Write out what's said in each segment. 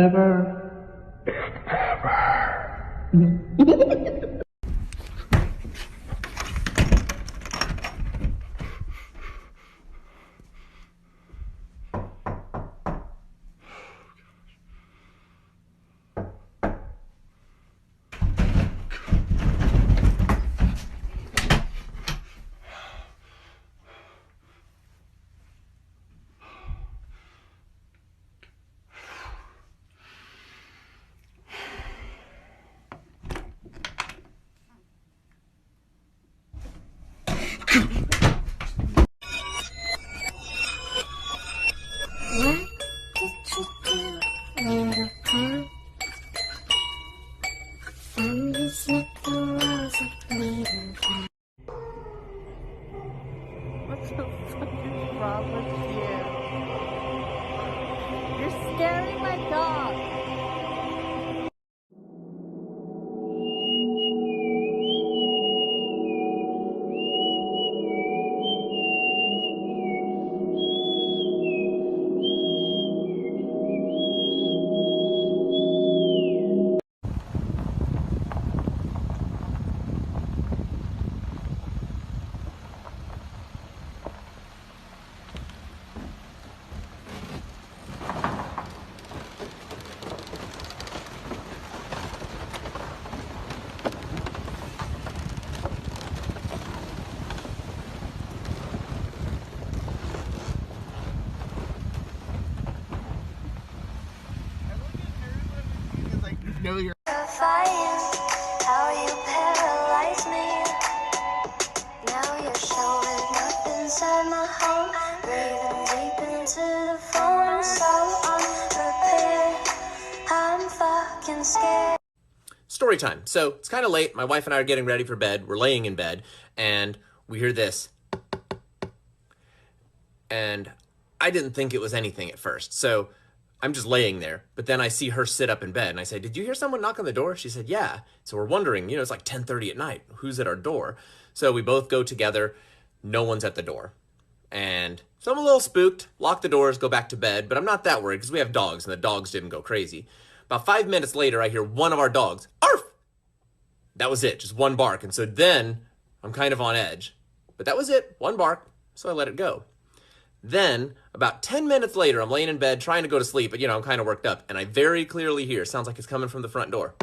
Ever. What did you do, little punk? Found this little rose of bleeding fire. What the fuck is wrong with you? You're scaring my dog. Know you're How you paralyze me. Now you're showing up inside my home, breathing deep into the phone. So unprepared, I'm fucking scared. Story time. So it's kind of late. My wife and I are getting ready for bed. We're laying in bed and we hear this. And I didn't think it was anything at first. So I'm just laying there, but then I see her sit up in bed and I say, "Did you hear someone knock on the door?" She said, "Yeah." So we're wondering, it's like 10:30 at night. Who's at our door? So we both go together. No one's at the door. And so I'm a little spooked, lock the doors, go back to bed, but I'm not that worried because we have dogs and the dogs didn't go crazy. About 5 minutes later, I hear one of our dogs, "Arf!" That was it, just one bark. And so then I'm kind of on edge, but that was it, one bark. So I let it go. Then, about 10 minutes later, I'm laying in bed trying to go to sleep, but I'm kind of worked up, and I very clearly hear, sounds like it's coming from the front door.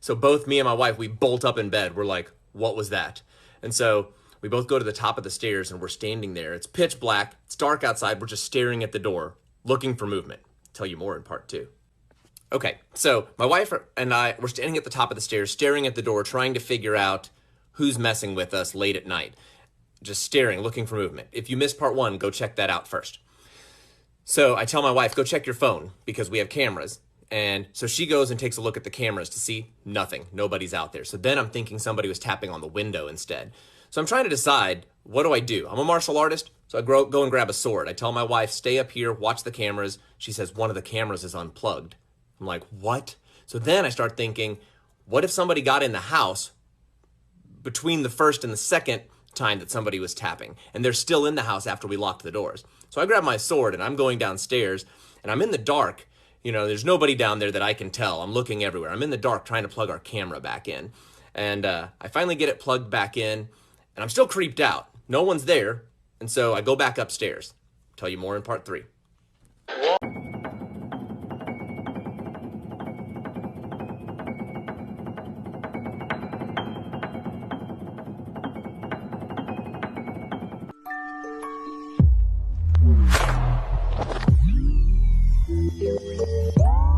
So both me and my wife, we bolt up in bed. We're like, what was that? And so we both go to the top of the stairs, and we're standing there. It's pitch black. It's dark outside. We're just staring at the door, looking for movement. I'll tell you more in part 2. Okay, so my wife and I were standing at the top of the stairs, staring at the door, trying to figure out who's messing with us late at night. Just staring, looking for movement. If you missed part 1, go check that out first. So I tell my wife, go check your phone because we have cameras. And so she goes and takes a look at the cameras to see nothing. Nobody's out there. So then I'm thinking somebody was tapping on the window instead. So I'm trying to decide, what do I do? I'm a martial artist, so I go and grab a sword. I tell my wife, stay up here, watch the cameras. She says, one of the cameras is unplugged. I'm like, what? So then I start thinking, what if somebody got in the house between the first and the second time that somebody was tapping, and they're still in the house after we locked the doors? So I grab my sword and I'm going downstairs, and I'm in the dark. There's nobody down there that I can tell. I'm looking everywhere. I'm in the dark trying to plug our camera back in. And I finally get it plugged back in, and I'm still creeped out. No one's there, and so I go back upstairs. I'll tell you more in part 3. What?